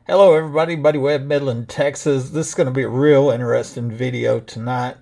Hello everybody, Buddy Webb, Midland, Texas. This is going to be a real interesting video tonight.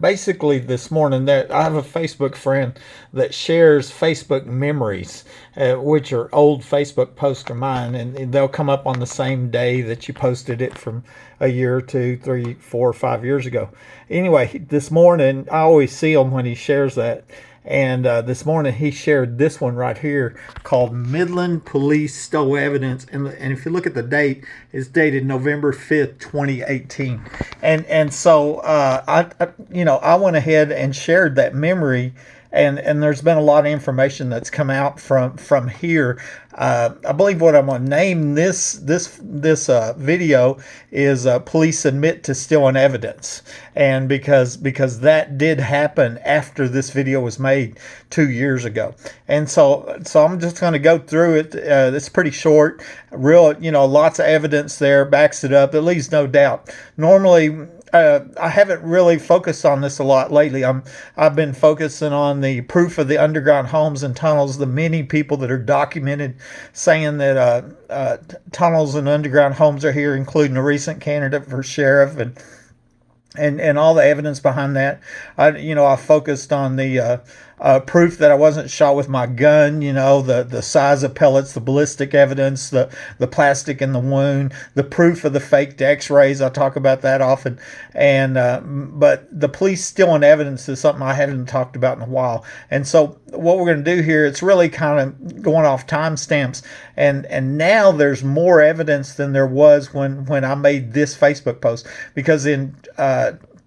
Basically, this morning, I have a Facebook friend that shares Facebook memories, which are old Facebook posts of mine, and they'll come up on the same day that you posted it from a year, 2, 3, 4, 5 years ago. Anyway, this morning, I always see him when he shares that. And this morning he shared this one right here called Midland Police Stole Evidence. And if you look at the date, it's dated November 5th, 2018. And so I went ahead and shared that memory. And there's been a lot of information that's come out from here. I believe what I'm going to name this video is police admit to stealing evidence, and because that did happen after this video was made 2 years ago. And so I'm just going to go through it. It's pretty short, real, lots of evidence there backs it up. It leaves no doubt. Normally, I haven't really focused on this a lot lately. I've been focusing on the proof of the underground homes and tunnels, the many people that are documented saying that tunnels and underground homes are here, including a recent candidate for sheriff, and all the evidence behind that. I focused on the proof that I wasn't shot with my gun, the size of pellets, the ballistic evidence, the plastic in the wound, the proof of the faked x-rays. I talk about that often. And but the police stealing evidence is something I haven't talked about in a while. And so what we're going to do here, it's really kind of going off timestamps. And now there's more evidence than there was when I made this Facebook post, because in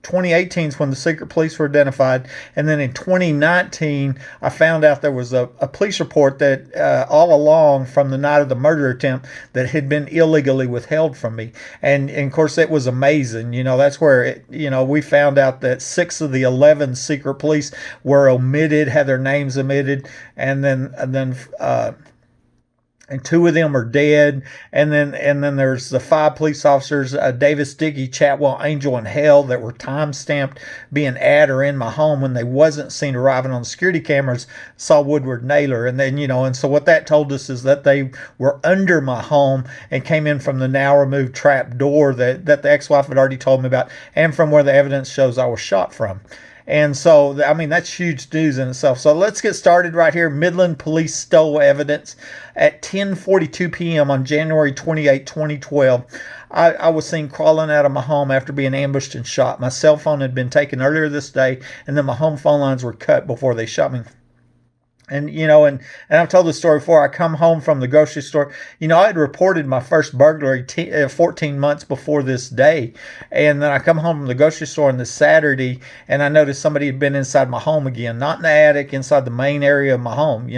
2018 is when the secret police were identified, and then in 2019 I found out there was a police report that all along from the night of the murder attempt that had been illegally withheld from me. And of course it was amazing. That's where we found out that 6 of the 11 secret police were omitted, had their names omitted, and then and 2 of them are dead. And then there's the 5 police officers, Davis, Dickie, Chatwell, Angel, and Hale, that were time stamped being at or in my home when they wasn't seen arriving on the security cameras, saw Woodward and Naylor. And then, and so what that told us is that they were under my home and came in from the now removed trap door that the ex-wife had already told me about, and from where the evidence shows I was shot from. And so, I mean, that's huge news in itself. So let's get started right here. Midland police stole evidence at 10:42 p.m. on January 28, 2012. I was seen crawling out of my home after being ambushed and shot. My cell phone had been taken earlier this day, and then my home phone lines were cut before they shot me. And I've told this story before. I come home from the grocery store. I had reported my first burglary 14 months before this day. And then I come home from the grocery store on this Saturday, and I noticed somebody had been inside my home again, not in the attic, inside the main area of my home,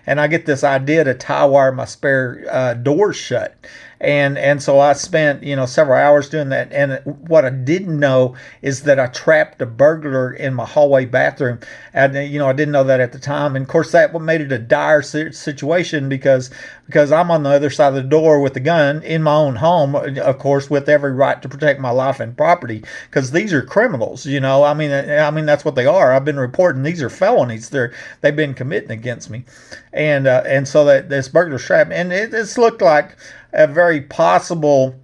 And I get this idea to tie wire my spare doors shut. And so I spent, several hours doing that. And what I didn't know is that I trapped a burglar in my hallway bathroom. And, I didn't know that at the time. And of course, that made it a dire situation because I'm on the other side of the door with the gun in my own home, of course, with every right to protect my life and property, because these are criminals. I mean, that's what they are. I've been reporting these are felonies. They've been committing against me. And so that this burglar trap, and it's looked like a very possible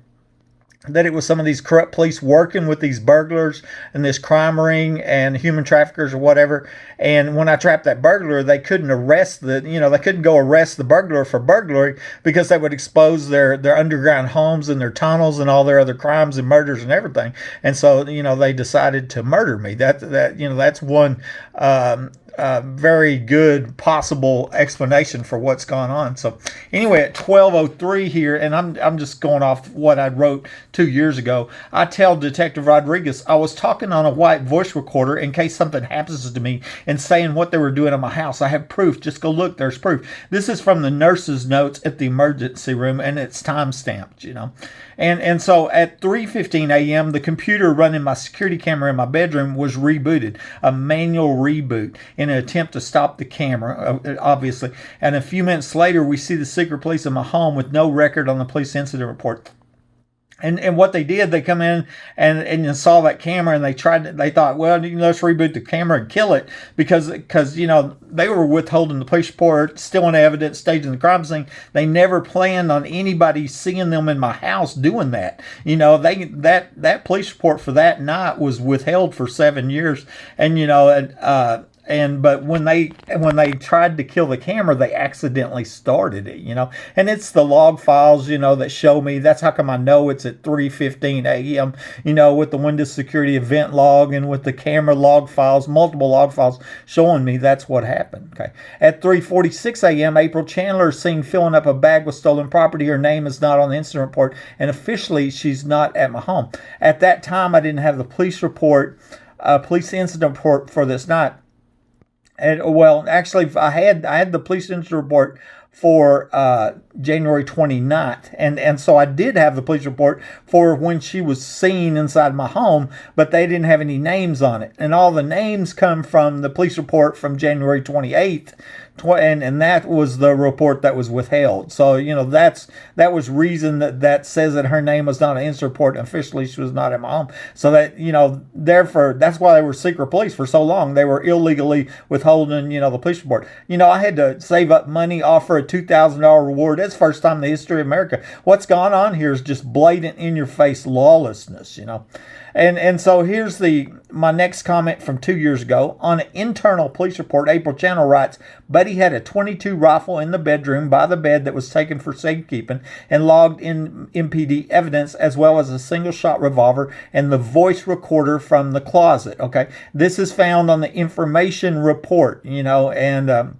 that it was some of these corrupt police working with these burglars and this crime ring and human traffickers or whatever. And when I trapped that burglar, they couldn't they couldn't go arrest the burglar for burglary, because they would expose their underground homes and their tunnels and all their other crimes and murders and everything. And so, they decided to murder me. That's one very good possible explanation for what's gone on. So anyway, at 12:03 here, and I'm just going off what I wrote 2 years ago, I tell Detective Rodriguez I was talking on a white voice recorder in case something happens to me, and saying what they were doing in my house. I have proof. Just go look. There's proof. This is from the nurse's notes at the emergency room, and it's time stamped, And so at 3:15 a.m., the computer running my security camera in my bedroom was rebooted, a manual reboot, in an attempt to stop the camera, obviously. And a few minutes later, we see the secret police in my home with no record on the police incident report. And what they did, they come in and saw that camera, and they thought, well, let's reboot the camera and kill it, because they were withholding the police report, stealing evidence, staging the crime scene. They never planned on anybody seeing them in my house doing that. That police report for that night was withheld for 7 years, but when they tried to kill the camera, they accidentally started it, and it's the log files, that show me. That's how come I know it's at 3:15 a.m., with the Windows security event log and with the camera log files, multiple log files showing me that's what happened. Okay. At 3:46 a.m., April Chandler is seen filling up a bag with stolen property. Her name is not on the incident report, and officially she's not at my home. At that time, I didn't have the police incident report for this night. And actually, I had the police incident report for January 29th, and so I did have the police report for when she was seen inside my home, but they didn't have any names on it, and all the names come from the police report from January 28th, and that was the report that was withheld. So that was reason that says that her name was not an incident report, and officially she was not at my home. So that therefore that's why they were secret police for so long. They were illegally withholding the police report. I had to save up money, offer a $2,000 reward. That's the first time in the history of America. What's gone on here is just blatant, in your face lawlessness. And so here's my next comment from 2 years ago. On an internal police report, April Chandler writes, Buddy had a .22 rifle in the bedroom by the bed that was taken for safekeeping and logged in MPD evidence, as well as a single-shot revolver and the voice recorder from the closet. Okay, this is found on the information report, and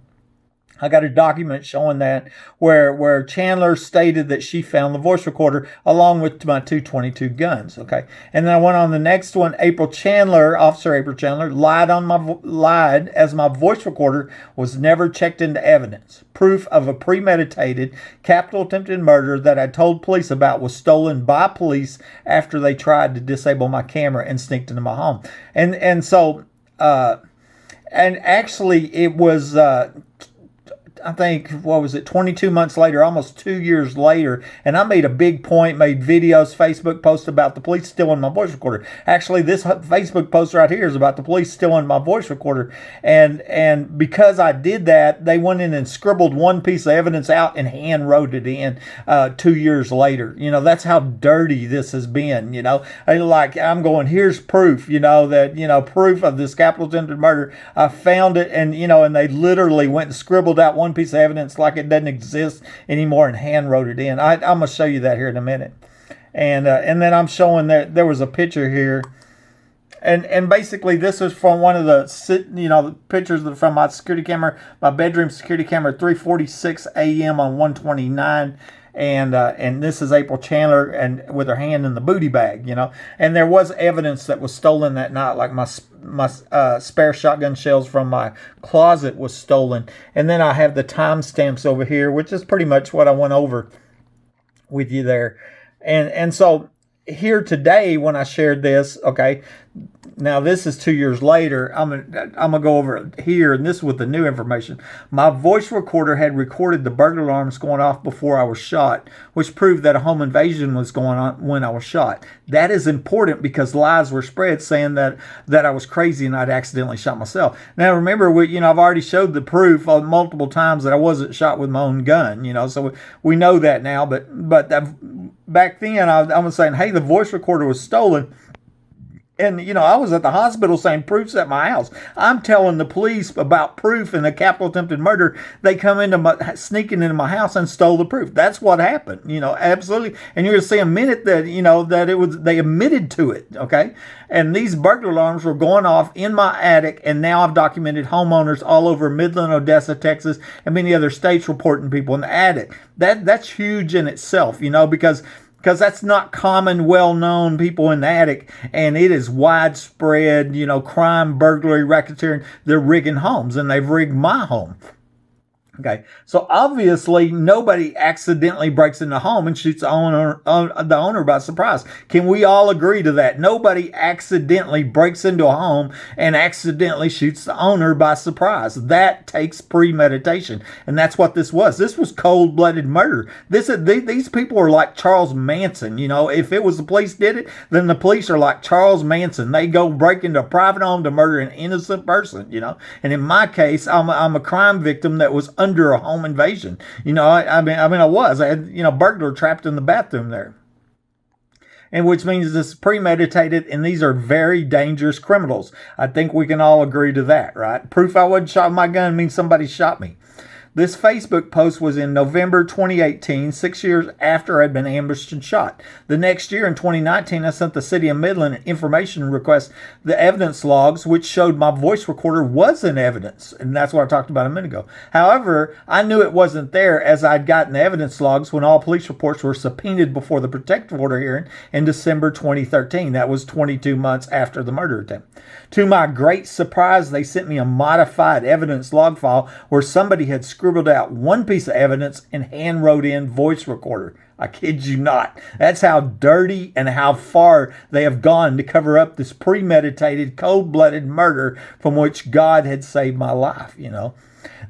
I got a document showing that where Chandler stated that she found the voice recorder along with my 222 guns. Okay, and then I went on the next one. Officer April Chandler lied as my voice recorder was never checked into evidence. Proof of a premeditated capital attempted murder that I told police about was stolen by police after they tried to disable my camera and sneaked into my home. And so actually it was. I think, 22 months later, almost 2 years later, and I made a big point, made videos, Facebook posts about the police stealing my voice recorder. Actually, this Facebook post right here is about the police stealing my voice recorder, and because I did that, they went in and scribbled one piece of evidence out and hand wrote it in 2 years later. That's how dirty this has been. I'm going, here's proof, that proof of this capital attempted murder. I found it, and they literally went and scribbled out one piece of evidence like it doesn't exist anymore and hand wrote it in. I'm going to show you that here in a minute. And then I'm showing that there was a picture here. And basically this is from one of the pictures from my security camera, my bedroom security camera at 3:46 a.m. on 129. And this is April Chandler and with her hand in the booty bag, and there was evidence that was stolen that night, like my spare shotgun shells from my closet was stolen. And then I have the timestamps over here, which is pretty much what I went over with you there. And so here today, when I shared this, okay, now this is 2 years later. I'm gonna go over here, and this is with the new information. My voice recorder had recorded the burglar alarms going off before I was shot, which proved that a home invasion was going on when I was shot. That is important because lies were spread saying that I was crazy and I'd accidentally shot myself. Now remember, I've already showed the proof multiple times that I wasn't shot with my own gun. So we know that now. But back then I was saying, hey, the voice recorder was stolen. And, I was at the hospital saying proof's at my house. I'm telling the police about proof in the capital attempted murder. They come sneaking into my house and stole the proof. That's what happened, absolutely. And you're going to see in a minute that they admitted to it, okay? And these burglar alarms were going off in my attic, and now I've documented homeowners all over Midland, Odessa, Texas, and many other states reporting people in the attic. That's huge in itself, because that's not common, well-known people in the attic, and it is widespread, crime, burglary, racketeering. They're rigging homes, and they've rigged my home. Okay, so obviously nobody accidentally breaks into the home and shoots the owner by surprise. Can we all agree to that? Nobody accidentally breaks into a home and accidentally shoots the owner by surprise. That takes premeditation, and that's what this was. This was cold-blooded murder. These people are like Charles Manson. You know, if it was the police did it, then the police are like Charles Manson. They go break into a private home to murder an innocent person. You know, and in my case, I'm a crime victim that was under a home invasion. You know, I had, burglar trapped in the bathroom there. And which means this is premeditated, and these are very dangerous criminals. I think we can all agree to that, right? Proof I wasn't shot with my gun means somebody shot me. This Facebook post was in November 2018, 6 years after I'd been ambushed and shot. The next year, in 2019, I sent the city of Midland an information request, the evidence logs, which showed my voice recorder was in evidence. And that's what I talked about a minute ago. However, I knew it wasn't there as I'd gotten the evidence logs when all police reports were subpoenaed before the protective order hearing in December 2013. That was 22 months after the murder attempt. To my great surprise, they sent me a modified evidence log file where somebody had scribbled out one piece of evidence and hand wrote in voice recorder. I kid you not. That's how dirty and how far they have gone to cover up this premeditated, cold-blooded murder from which God had saved my life, you know.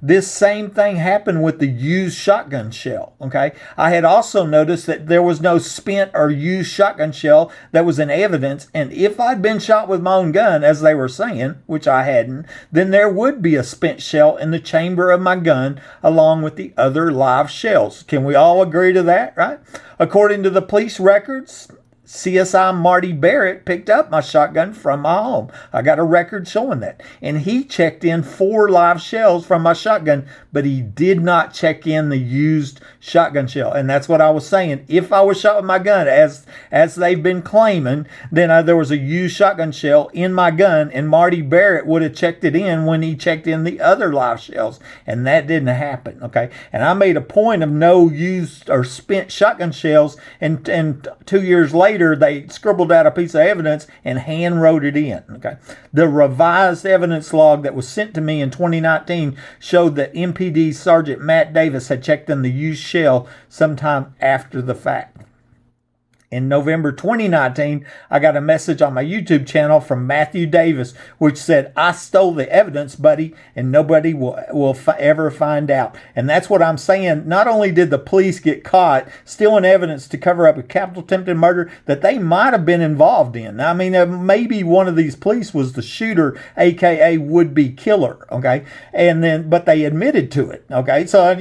This same thing happened with the used shotgun shell, okay? I had also noticed that there was no spent or used shotgun shell that was in evidence, and if I'd been shot with my own gun, as they were saying, which I hadn't, then there would be a spent shell in the chamber of my gun along with the other live shells. Can we all agree to that, right? According to the police records, CSI Marty Barrett picked up my shotgun from my home. I got a record showing that. And he checked in 4 live shells from my shotgun, but he did not check in the used shotgun shell. And that's what I was saying. If I was shot with my gun, as they've been claiming, then there was a used shotgun shell in my gun, and Marty Barrett would have checked it in when he checked in the other live shells. And that didn't happen, okay? And I made a point of no used or spent shotgun shells, and 2 years later, they scribbled out a piece of evidence and hand wrote it in. Okay, the revised evidence log that was sent to me in 2019 showed that MPD Sgt. Matt Davis had checked in the used shell sometime after the fact. In November 2019, I got a message on my YouTube channel from Matthew Davis, which said, "I stole the evidence, buddy, and nobody will ever find out." And that's what I'm saying. Not only did the police get caught stealing evidence to cover up a capital attempted murder that they might have been involved in. I mean, maybe one of these police was the shooter, aka would-be killer. Okay, but they admitted to it. Okay, so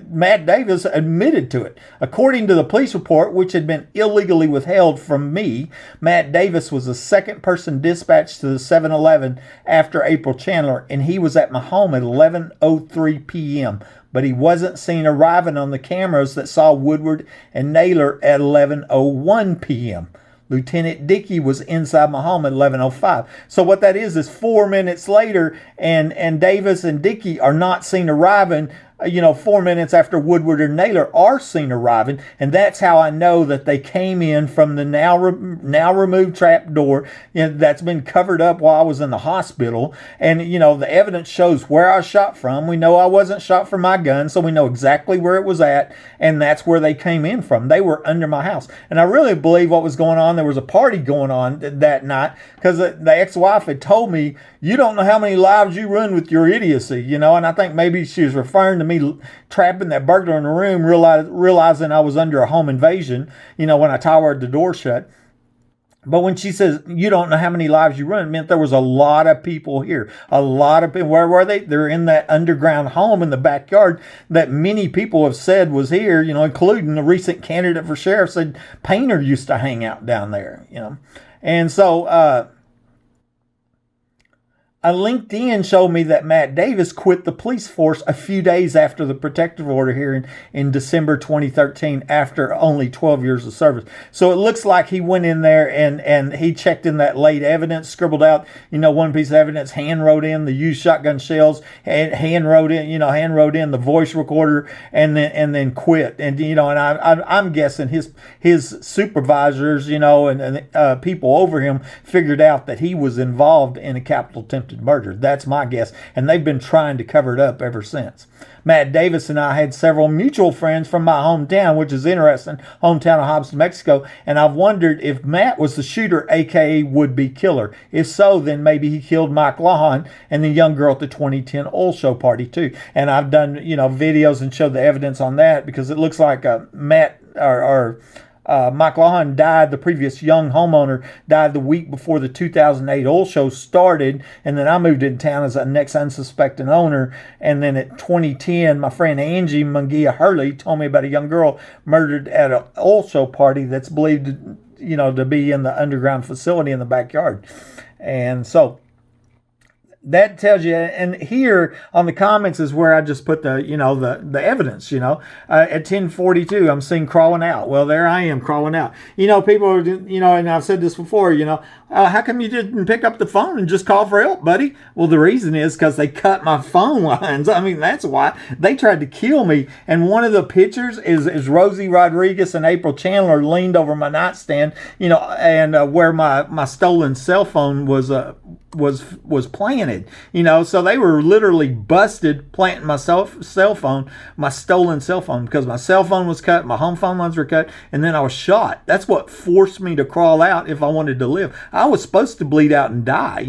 Matt Davis admitted to it. According to the police report, which had been illegally withheld from me, Matt Davis was the second person dispatched to the 7-Eleven after April Chandler, and he was at my home at 11:03 p.m., but he wasn't seen arriving on the cameras that saw Woodward and Naylor at 11:01 p.m. Lt Dickie was inside my home at 11:05. So what that is 4 minutes later, and Davis and Dickie are not seen arriving 4 minutes after Woodward and Naylor are seen arriving, and that's how I know that they came in from the now removed trap door that's been covered up while I was in the hospital. And the evidence shows where I was shot from. We know I wasn't shot from my gun, so we know exactly where it was at, and that's where they came in from. They were under my house, and I really believe what was going on. There was a party going on that night because the ex-wife had told me, "You don't know how many lives you ruined with your idiocy," and I think maybe she was referring to me trapping that burglar in the room, realizing I was under a home invasion, when I towered the door shut. But when she says, "You don't know how many lives you ruined," it meant there was a lot of people here. A lot of people. Where were they? They're in that underground home in the backyard that many people have said was here, including the recent candidate for sheriff said Painter used to hang out down there, And so, a LinkedIn showed me that Matt Davis quit the police force a few days after the protective order hearing in December 2013 after only 12 years of service. So it looks like he went in there and he checked in that late evidence, scribbled out, one piece of evidence, hand wrote in the used shotgun shells, and hand wrote in the voice recorder, and then quit. And I'm guessing his supervisors, and people over him figured out that he was involved in a capital attempted attempted murder. That's my guess. And they've been trying to cover it up ever since. Matt Davis and I had several mutual friends from my hometown, which is interesting, hometown of Hobbs, Mexico, and I've wondered if Matt was the shooter, aka would-be killer. If so, then maybe he killed Mike Lawhon and the young girl at the 2010 oil show party too. And I've done, videos and showed the evidence on that, because it looks like Matt or Mike Lawhon died, the previous young homeowner died the week before the 2008 oil show started, and then I moved into town as a next unsuspecting owner. And then at 2010, my friend Angie Mungia Hurley told me about a young girl murdered at an oil show party that's believed to be in the underground facility in the backyard. And so that tells you. And here on the comments is where I just put the evidence. At 10:42, I'm seen crawling out. Well, there I am crawling out. People are, and I've said this before. How come you didn't pick up the phone and just call for help, buddy? Well, the reason is because they cut my phone lines. I mean, that's why they tried to kill me. And one of the pictures is Rosie Rodriguez and April Chandler leaned over my nightstand, and where my stolen cell phone was planted, so they were literally busted planting my my stolen cell phone, because my cell phone was cut, my home phone lines were cut, and then I was shot. That's what forced me to crawl out if I wanted to live. I was supposed to bleed out and die,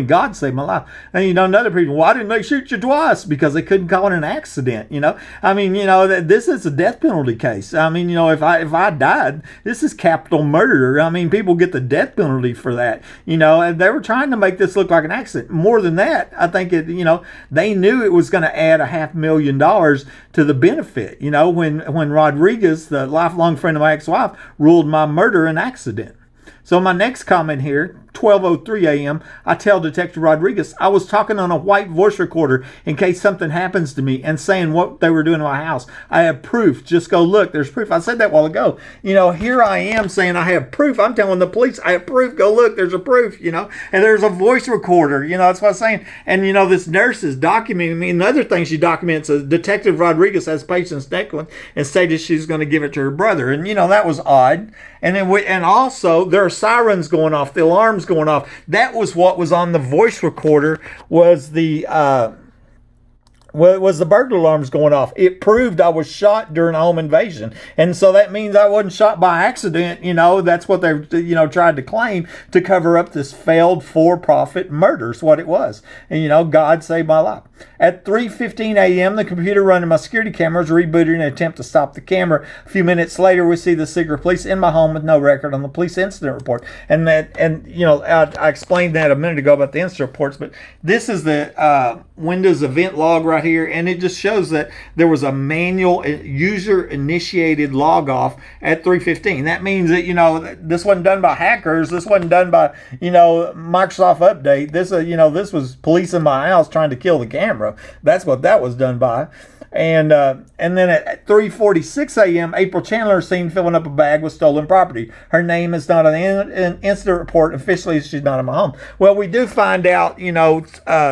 God saved my life. And another people, why didn't they shoot you twice? Because they couldn't call it an accident, this is a death penalty case. If I died, this is capital murder. People get the death penalty for that, and they were trying to make this look like an accident. More than that, I think they knew it was going to add $500,000 to the benefit. When Rodriguez, the lifelong friend of my ex-wife, ruled my murder an accident. So my next comment here, 12:03 a.m., I tell Detective Rodriguez I was talking on a white voice recorder in case something happens to me and saying what they were doing in my house. I have proof. Just go look. There's proof. I said that a while ago. Here I am saying I have proof. I'm telling the police I have proof. Go look. There's a proof, and there's a voice recorder. That's what I'm saying. And, this nurse is documenting me. Another thing she documents is Detective Rodriguez has patient's necklace and stated she's going to give it to her brother. And, that was odd. And then and also there are sirens going off, the alarms going off. That was what was on the voice recorder, was the burglar alarms going off. It proved I was shot during a home invasion. And so that means I wasn't shot by accident. That's what they, tried to claim to cover up this failed for-profit murder is what it was. And, God saved my life. At 3:15 a.m., the computer running my security cameras rebooted in an attempt to stop the camera. A few minutes later, we see the secret police in my home with no record on the police incident report. I explained that a minute ago about the incident reports, but this is the Windows event log right here, and it just shows that there was a manual user-initiated log off at 3:15. That means that, this wasn't done by hackers. This wasn't done by, Microsoft Update. This was police in my house trying to kill the camera. That's what that was done by. And then at 3:46 a.m., April Chandler is seen filling up a bag with stolen property. Her name is not on an incident report. Officially, she's not in my home. Well, we do find out,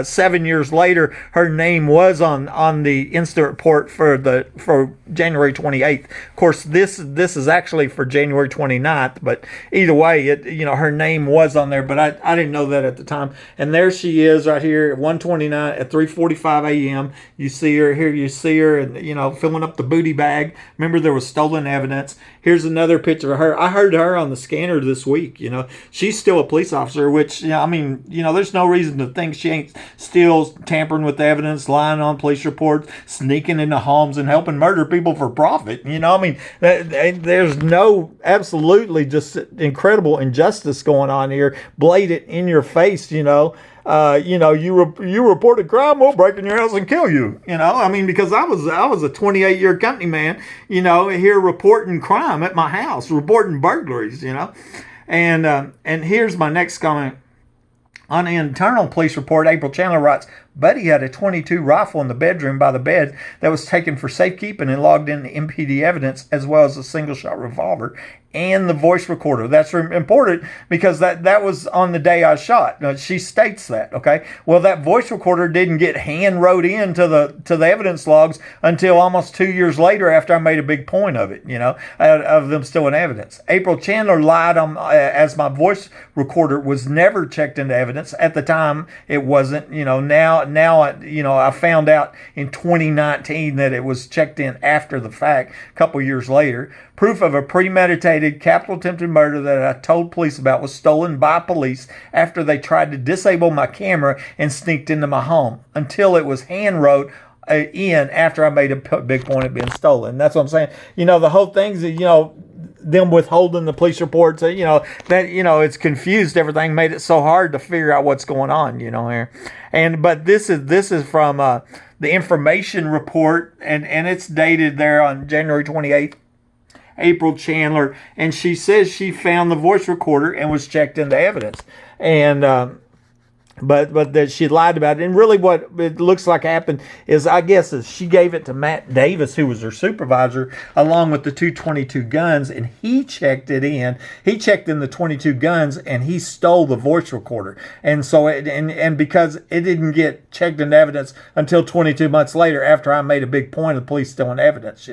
7 years later, her name was on the incident report for January 28th. Of course, this is actually for January 29th, but either way, her name was on there, but I didn't know that at the time. And there she is right here at 1:29 at 3:45 a.m. You see her here. You see her and filling up the booty bag. Remember, there was stolen evidence. Here's another picture of her. I heard her on the scanner this week. She's still a police officer, which there's no reason to think she ain't still tampering with evidence, lying on police reports, sneaking into homes and helping murder people for profit. There's no absolutely just incredible injustice going on here, blatant in your face. You reported crime, we'll break in your house and kill you. Because I was a 28-year company man, here reporting crime at my house, reporting burglaries, And here's my next comment. On an internal police report, April Chandler writes, Buddy had a .22 rifle in the bedroom by the bed that was taken for safekeeping and logged in MPD evidence, as well as a single-shot revolver and the voice recorder. That's important because that was on the day I shot. Now, she states that, okay? Well, that voice recorder didn't get hand wrote into the evidence logs until almost 2 years later, after I made a big point of it, of them still in evidence. April Chandler lied on as my voice recorder was never checked into evidence. At the time, it wasn't. Now I found out in 2019 that it was checked in after the fact, a couple years later. Proof of a premeditated capital attempted murder that I told police about was stolen by police after they tried to disable my camera and sneaked into my home, until it was hand wrote in after I made a big point of being stolen. That's what I'm saying. The whole thing's them withholding the police reports, it's confused everything, made it so hard to figure out what's going on, here. But this is from the information report, and it's dated there on January 28th. April Chandler, and she says she found the voice recorder and was checked into evidence, and but that she lied about it. And really what it looks like happened is, I guess, is she gave it to Matt Davis, who was her supervisor, along with the 222 guns, and he checked it in. He checked in the 22 guns, and he stole the voice recorder. And so and because it didn't get checked into evidence until 22 months later, after I made a big point of the police stealing evidence,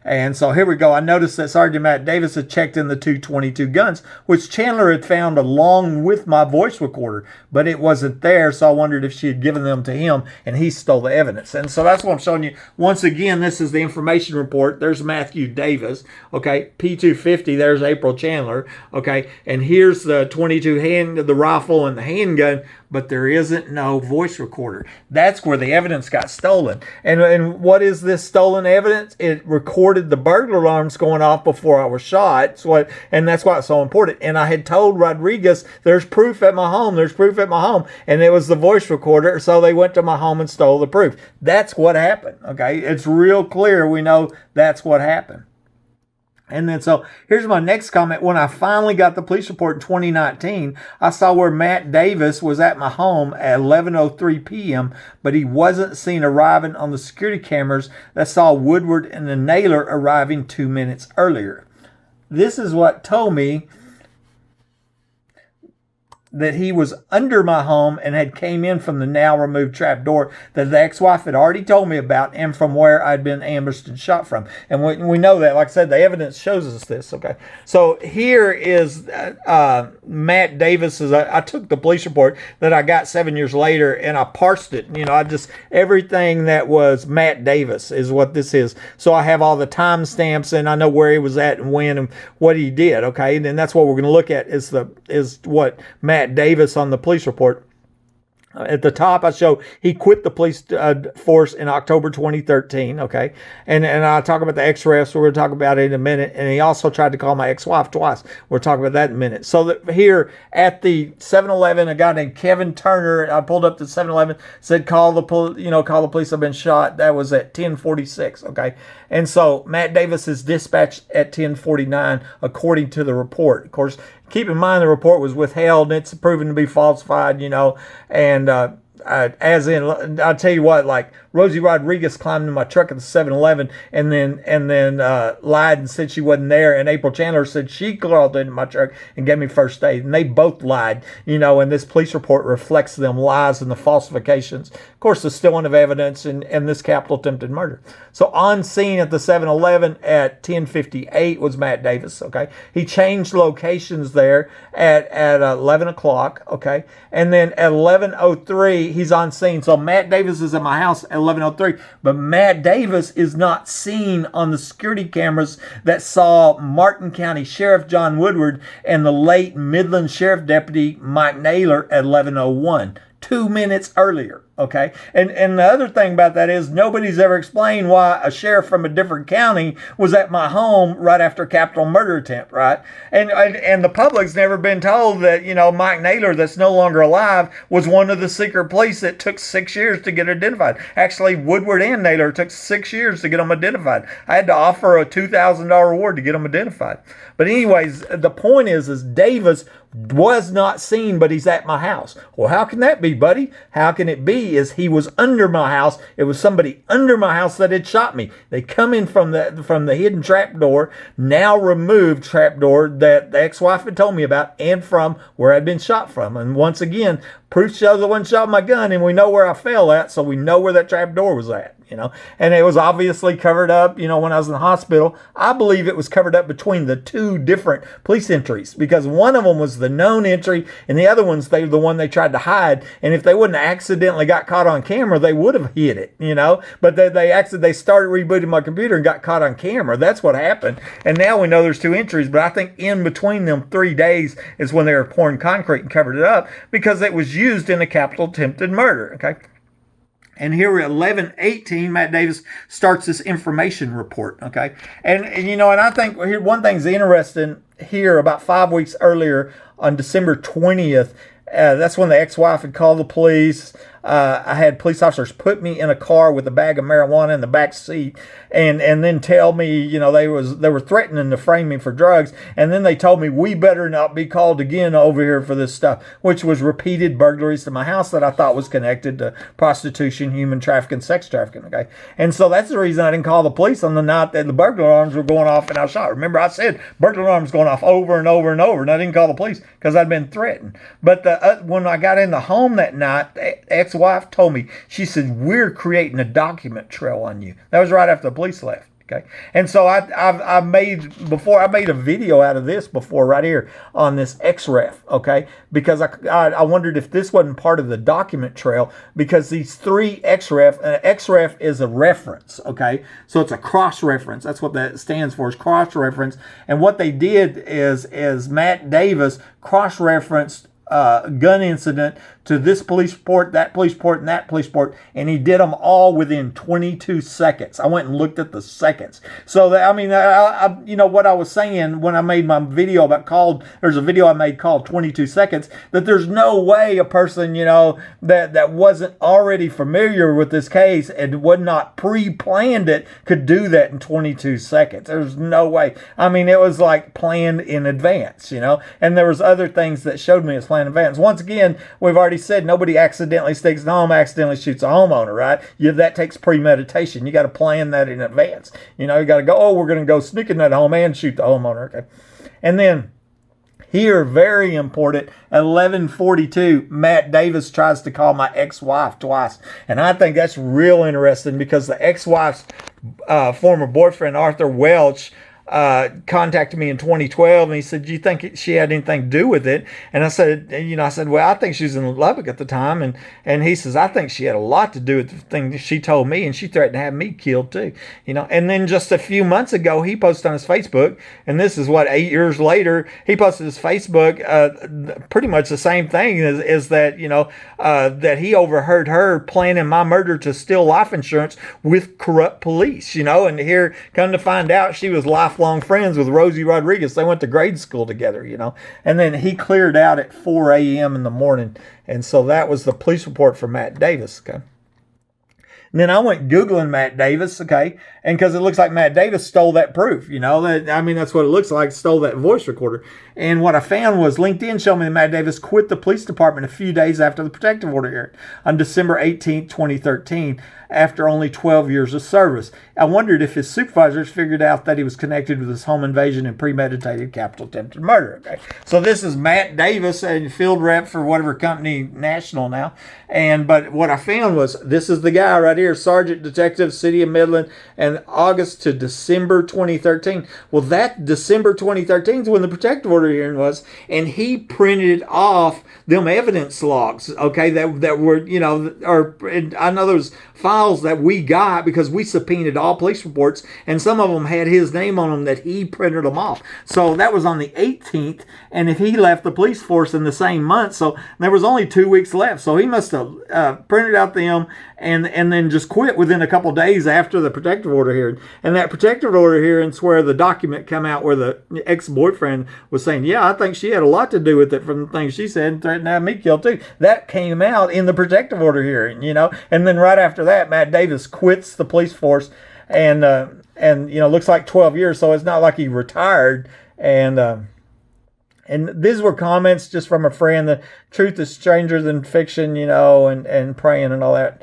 And so here we go. I noticed that Sergeant Matt Davis had checked in the 222 guns, which Chandler had found along with my voice recorder, but it wasn't there, so I wondered if she had given them to him and he stole the evidence. And so that's what I'm showing you. Once again, this is the information report. There's Matthew Davis, okay, P250, there's April Chandler, okay, and here's the 22 the rifle and the handgun, but there isn't no voice recorder. That's where the evidence got stolen. And what is this stolen evidence? It recorded the burglar alarms going off before I was shot. And that's why it's so important. And I had told Rodriguez, there's proof at my home. There's proof at my home. And it was the voice recorder. So they went to my home and stole the proof. That's what happened. Okay. It's real clear. We know that's what happened. And then, so here's my next comment. When I finally got the police report in 2019, I saw where Matt Davis was at my home at 11:03 p.m., but he wasn't seen arriving on the security cameras that saw Woodward and Naylor arriving 2 minutes earlier. This is what told me that he was under my home and had came in from the now removed trap door that the ex-wife had already told me about, and from where I'd been ambushed and shot from. And we know that, like I said, the evidence shows us this, okay? So here is Matt Davis's, I took the police report that I got 7 years later and I parsed it. Everything that was Matt Davis is what this is. So I have all the timestamps and I know where he was at and when and what he did, okay? And then that's what we're going to look at is what Matt Davis on the police report. At the top, I show he quit the police force in October 2013, okay? And I'll talk about the XREF, so we're going to talk about it in a minute. And he also tried to call my ex-wife twice. We'll talk about that in a minute. So here at the 7-Eleven, a guy named Kevin Turner, I pulled up to 7-Eleven, said, call the police, I've been shot. That was at 10:46, okay? And so Matt Davis is dispatched at 10:49, according to the report. Of course, keep in mind the report was withheld and it's proven to be falsified, and as in, I'll tell you what, like Rosie Rodriguez climbed in my truck at the 7-Eleven and then lied and said she wasn't there, and April Chandler said she crawled into my truck and gave me first aid, and they both lied, and this police report reflects them lies and the falsifications. Of course, the stealing of evidence and this capital attempted murder. So on scene at the 7-Eleven at 10:58 was Matt Davis, okay? He changed locations there at 11 o'clock, okay? And then at 11:03, he's on scene. So Matt Davis is at my house at 11:03, but Matt Davis is not seen on the security cameras that saw Martin County Sheriff John Woodward and the late Midland Sheriff Deputy Mike Naylor at 11:01, 2 minutes earlier. Okay, and the other thing about that is nobody's ever explained why a sheriff from a different county was at my home right after a capital murder attempt, right? And the public's never been told that Mike Naylor, that's no longer alive, was one of the secret police that took 6 years to get identified. Actually, Woodward and Naylor took 6 years to get them identified. I had to offer a $2,000 reward to get them identified. But anyways, the point is Davis was not seen, but he's at my house. Well, how can that be, buddy? How can it be see is he was under my house. It was somebody under my house that had shot me. They come in from the hidden trapdoor, now removed trapdoor that the ex-wife had told me about, and from where I'd been shot from. And once again, proof shows the one shot my gun, and we know where I fell at, so we know where that trapdoor was at. And it was obviously covered up, when I was in the hospital. I believe it was covered up between the two different police entries, because one of them was the known entry and the other one's the one they tried to hide. And if they wouldn't have accidentally got caught on camera, they would have hid it, but they started rebooting my computer and got caught on camera. That's what happened. And now we know there's two entries, but I think in between them 3 days is when they were pouring concrete and covered it up, because it was used in a capital attempted murder. Okay. And here at 11:18, Matt Davis starts this information report, okay? And I think here one thing's interesting here. About 5 weeks earlier, on December 20th, that's when the ex-wife had called the police. I had police officers put me in a car with a bag of marijuana in the back seat, and then tell me, they were threatening to frame me for drugs, and then they told me we better not be called again over here for this stuff, which was repeated burglaries to my house that I thought was connected to prostitution, human trafficking, sex trafficking. Okay, and so that's the reason I didn't call the police on the night that the burglar alarms were going off and I was shot. Remember, I said burglar alarms going off over and over and over, and I didn't call the police because I'd been threatened. But when I got in the home that night, the ex-wife told me, she said, we're creating a document trail on you. That was right after the police left. Okay. And so I made a video out of this before right here on this XREF. Okay. Because I wondered if this wasn't part of the document trail, because these three XREF is a reference. Okay. So it's a cross reference. That's what that stands for, is cross reference. And what they did is Matt Davis cross referenced gun incident to this police report, that police report, and that police report, and he did them all within 22 seconds. I went and looked at the seconds. So what I was saying when I made my video there's a video I made called 22 seconds, that there's no way a person, that wasn't already familiar with this case and would not pre-planned it could do that in 22 seconds. There's no way. It was like planned in advance, and there was other things that showed me it's planned in advance. Once again, we've already said nobody accidentally sticks in the home, accidentally shoots a homeowner, right? That takes premeditation. You got to plan that in advance. You got to go, we're going to go sneak in that home and shoot the homeowner. Okay. And then here, very important, at 11:42, Matt Davis tries to call my ex-wife twice. And I think that's real interesting, because the ex-wife's former boyfriend, Arthur Welch, contacted me in 2012, and he said, do you think she had anything to do with it? And I said, well, I think she was in Lubbock at the time. And he says, I think she had a lot to do with the thing she told me, and she threatened to have me killed too. And then just a few months ago, he posted on his Facebook, and this is 8 years later, he posted his Facebook, pretty much the same thing, is that, that he overheard her planning my murder to steal life insurance with corrupt police, and here, come to find out, she was lifelong friends with Rosie Rodriguez. They went to grade school together, and then he cleared out at 4 a.m. in the morning. And so that was the police report for Matt Davis. Okay. And then I went Googling Matt Davis, okay, and because it looks like Matt Davis stole that proof, that's what it looks like, stole that voice recorder. And what I found was LinkedIn showed me that Matt Davis quit the police department a few days after the protective order hearing on December 18, 2013, after only 12 years of service. I wondered if his supervisors figured out that he was connected with his home invasion and premeditated capital attempted murder. Okay, so this is Matt Davis, a field rep for whatever company, National now. But what I found was, this is the guy right here, Sergeant Detective, City of Midland, and August to December 2013. Well, that December 2013 is when the protective order hearing was, and he printed off them evidence logs, okay, that were, I know those files that we got because we subpoenaed all police reports, and some of them had his name on them that he printed them off. So that was on the 18th, and if he left the police force in the same month, so there was only 2 weeks left. So he must have printed out them and then just quit within a couple days after the protective order hearing. And that protective order hearing's where the document come out where the ex-boyfriend was saying, yeah, I think she had a lot to do with it from the things she said and threatened to have me killed too. That came out in the protective order hearing, and then right after that, Matt Davis quits the police force and looks like 12 years. So it's not like he retired. And And these were comments just from a friend. The truth is stranger than fiction, and praying and all that.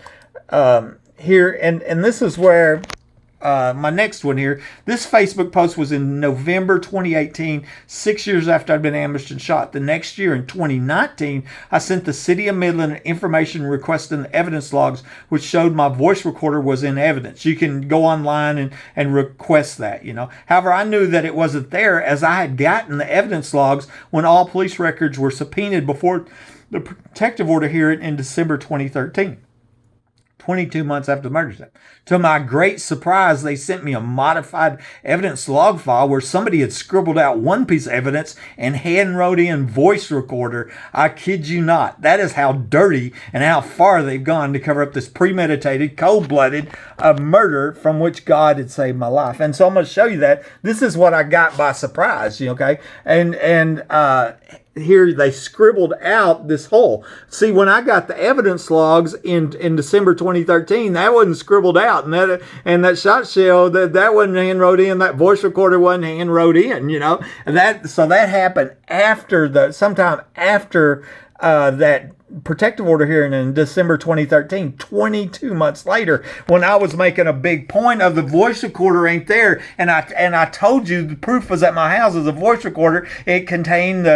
Here, and this is where my next one here. This Facebook post was in November 2018, 6 years after I'd been ambushed and shot. The next year, in 2019, I sent the city of Midland information requesting the evidence logs, which showed my voice recorder was in evidence. You can go online and request that, However, I knew that it wasn't there, as I had gotten the evidence logs when all police records were subpoenaed before the protective order hearing in December 2013. 22 months after the murder. To my great surprise, they sent me a modified evidence log file where somebody had scribbled out one piece of evidence and hand wrote in voice recorder. I kid you not. That is how dirty and how far they've gone to cover up this premeditated, cold-blooded murder from which God had saved my life. And so I'm going to show you that. This is what I got by surprise, okay? And here they scribbled out this whole. See, when I got the evidence logs in December 2013, that wasn't scribbled out, and that shot shell that wasn't hand wrote in. That voice recorder wasn't hand wrote in. So that happened sometime after that protective order hearing in December 2013, 22 months later, when I was making a big point of the voice recorder ain't there, and I told you the proof was at my house as a voice recorder. It contained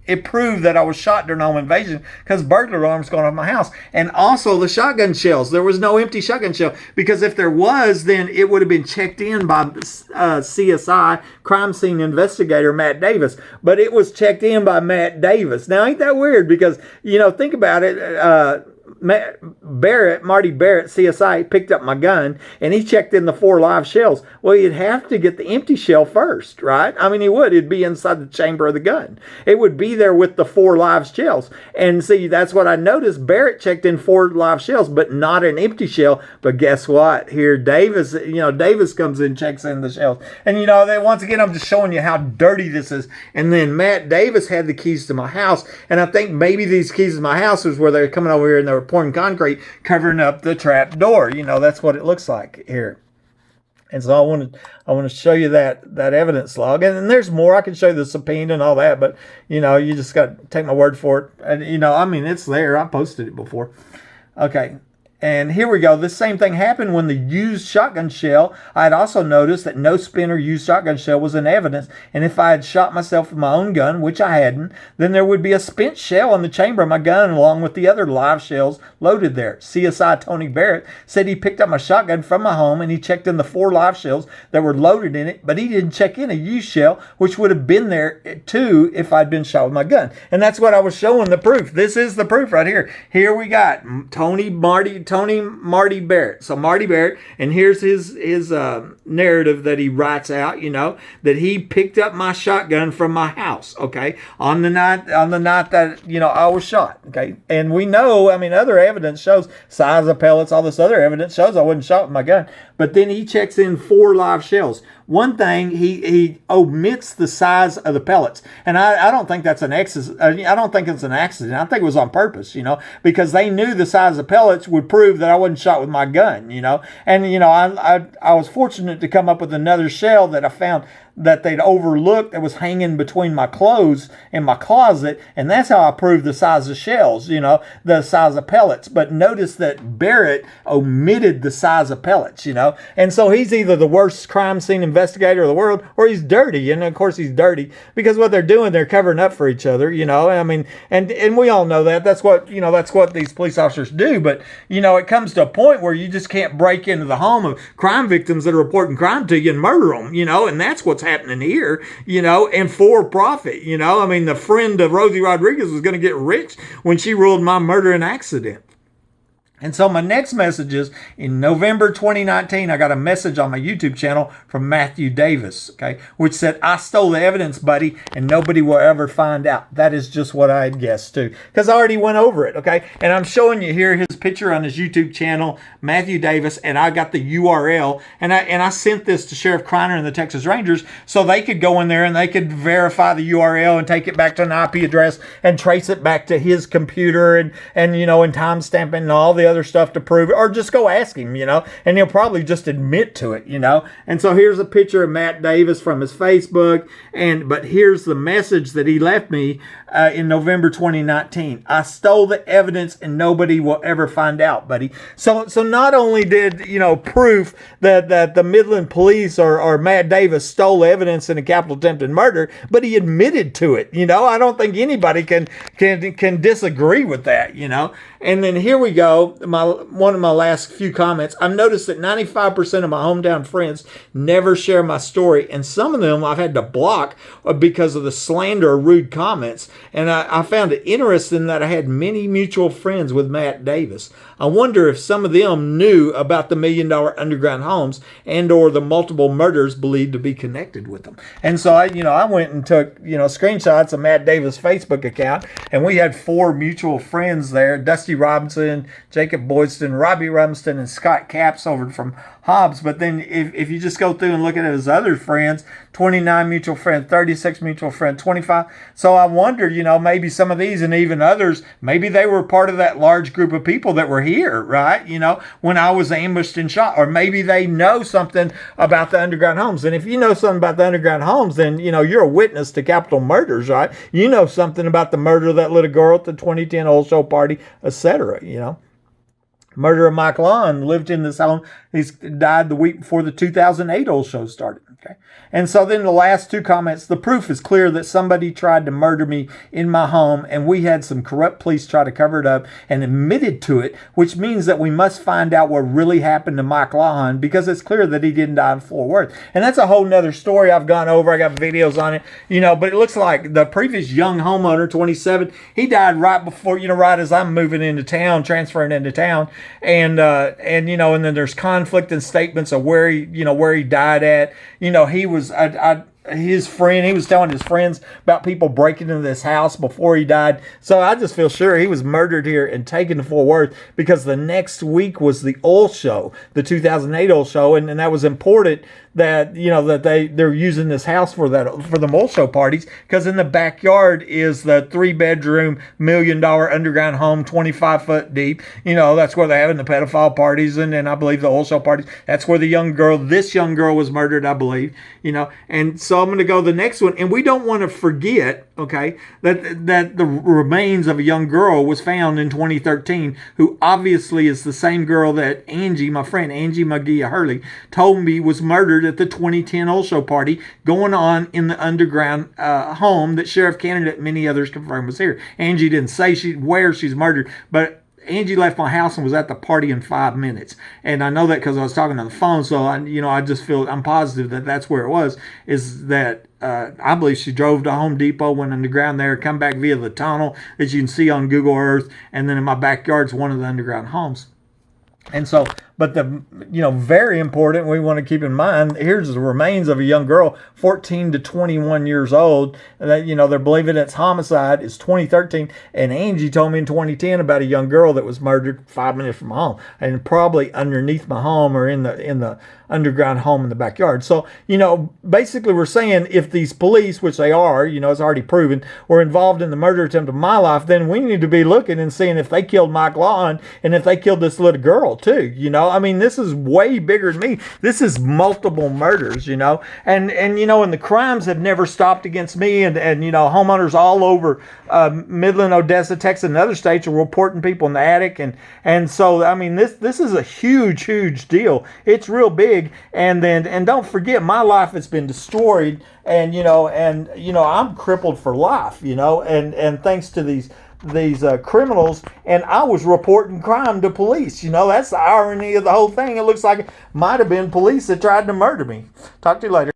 it proved that I was shot during home invasion because burglar alarms going off my house. And also the shotgun shells. There was no empty shotgun shell, because if there was, then it would have been checked in by CSI, crime scene investigator Matt Davis. But it was checked in by Matt Davis. Now, ain't that weird? Because, think about it. Marty Barrett, CSI, picked up my gun and he checked in the 4 live shells. Well, you'd have to get the empty shell first, right? I mean, he would. It'd be inside the chamber of the gun. It would be there with the 4 live shells. And see, that's what I noticed. Barrett checked in 4 live shells, but not an empty shell. But guess what? Here, Davis comes in, checks in the shells. And, once again, I'm just showing you how dirty this is. And then Matt Davis had the keys to my house. And I think maybe these keys to my house was where they were coming over here and they were pouring concrete, covering up the trap door. That's what it looks like here. And so I want to show you that evidence log. And then there's more. I can show you the subpoena and all that, but you just got to take my word for it. And it's there. I posted it before. Okay. And here we go. This same thing happened when the used shotgun shell. I had also noticed that no spent or used shotgun shell was in evidence. And if I had shot myself with my own gun, which I hadn't, then there would be a spent shell in the chamber of my gun along with the other live shells loaded there. CSI Tony Barrett said he picked up my shotgun from my home and he checked in the 4 live shells that were loaded in it, but he didn't check in a used shell, which would have been there too if I'd been shot with my gun. And that's what I was showing the proof. This is the proof right here. Here we got Marty Barrett. So Marty Barrett, and here's his narrative that he writes out, that he picked up my shotgun from my house, okay, on the night that, I was shot, okay. And we know, other evidence shows size of pellets, all this other evidence shows I wasn't shot with my gun. But then he checks in 4 live shells. One thing, he omits the size of the pellets. And I don't think that's an accident. I don't think it's an accident. I think it was on purpose, because they knew the size of pellets would prove that I wasn't shot with my gun, And, I was fortunate to come up with another shell that I found that they'd overlooked that was hanging between my clothes in my closet, and that's how I proved the size of shells, the size of pellets. But notice that Barrett omitted the size of pellets, and so he's either the worst crime scene investigator of the world, or he's dirty. And of course he's dirty because what they're doing, they're covering up for each other, and we all know that. That's what these police officers do. But it comes to a point where you just can't break into the home of crime victims that are reporting crime to you and murder them, and that's what's happening here, and for profit, the friend of Rosie Rodriguez was going to get rich when she ruled my murder an accident. And so my next message is, in November 2019, I got a message on my YouTube channel from Matthew Davis, okay, which said, "I stole the evidence, buddy, and nobody will ever find out." That is just what I had guessed too, because I already went over it, okay? And I'm showing you here his picture on his YouTube channel, Matthew Davis, and I got the URL, and I sent this to Sheriff Kreiner and the Texas Rangers so they could go in there and they could verify the URL and take it back to an IP address and trace it back to his computer and timestamp it and all the the other stuff to prove it, or just go ask him, and he'll probably just admit to it, And so here's a picture of Matt Davis from his Facebook, but here's the message that he left me in November 2019. I stole the evidence and nobody will ever find out, buddy. So not only did, proof that the Midland police or Matt Davis stole evidence in a capital attempted murder, but he admitted to it. I don't think anybody can disagree with that, And then here we go. One of my last few comments. I've noticed that 95% of my hometown friends never share my story, and some of them I've had to block because of the slander or rude comments. And I found it interesting that I had many mutual friends with Matt Davis. I wonder if some of them knew about the $1 million underground homes and or the multiple murders believed to be connected with them. And so I went and took, screenshots of Matt Davis' Facebook account, and we had 4 mutual friends there: Dusty Robinson, Jacob Boydston, Robbie Rumston, and Scott Capps over from Hobbs. But then if you just go through and look at his other friends, 29 mutual friends, 36 mutual friends, 25. So I wondered, maybe some of these and even others, maybe they were part of that large group of people that were here, right? When I was ambushed and shot, or maybe they know something about the underground homes. And if you know something about the underground homes, then, you're a witness to capital murders, right? You know something about the murder of that little girl at the 2010 old show party, etc., Murder of Mike Lon, lived in this home. He's died the week before the 2008 old show started. Okay. And so then the last 2 comments: the proof is clear that somebody tried to murder me in my home, and we had some corrupt police try to cover it up and admitted to it, which means that we must find out what really happened to Mike Lawhon, because it's clear that he didn't die in Fort Worth. And that's a whole nother story I've gone over. I got videos on it, but it looks like the previous young homeowner, 27, he died right before, right as I'm moving into town, transferring into town. And then there's conflict in statements of where he died at. He was, his friend, he was telling his friends about people breaking into this house before he died. So I just feel sure he was murdered here and taken to Fort Worth, because the next week was the oil show, the 2008 oil show. And that was important that, that they're using this house for the oil show parties, because in the backyard is the 3-bedroom $1 million underground home, 25 foot deep. That's where they're having the pedophile parties and I believe the oil show parties. That's where this young girl was murdered, I believe, and so I'm going to go the next one. And we don't want to forget, okay, that the remains of a young girl was found in 2013, who obviously is the same girl that Angie, my friend Angie McGee Hurley, told me was murdered at the 2010 oil show party going on in the underground home that Sheriff Candidate and many others confirmed was here. Angie didn't say where she's murdered, but Angie left my house and was at the party in 5 minutes. And I know that because I was talking on the phone. So, I just feel, I'm positive that that's where it was, is that I believe she drove to Home Depot, went underground there, come back via the tunnel that you can see on Google Earth. And then in my backyard's one of the underground homes. And so, but the, very important, we want to keep in mind, here's the remains of a young girl, 14 to 21 years old. That, they're believing it's homicide. It's 2013. And Angie told me in 2010 about a young girl that was murdered 5 minutes from home, and probably underneath my home or in the underground home in the backyard. So, basically we're saying if these police, which they are, it's already proven, were involved in the murder attempt of my life, then we need to be looking and seeing if they killed Mike Lawhon and if they killed this little girl too, this is way bigger than me. This is multiple murders, and the crimes have never stopped against me, and homeowners all over Midland, Odessa, Texas, and other states are reporting people in the attic, and so this is a huge deal. It's real big, and don't forget, my life has been destroyed, and I'm crippled for life, and thanks to these criminals, and I was reporting crime to police. That's the irony of the whole thing. It looks like it might have been police that tried to murder me. Talk to you later.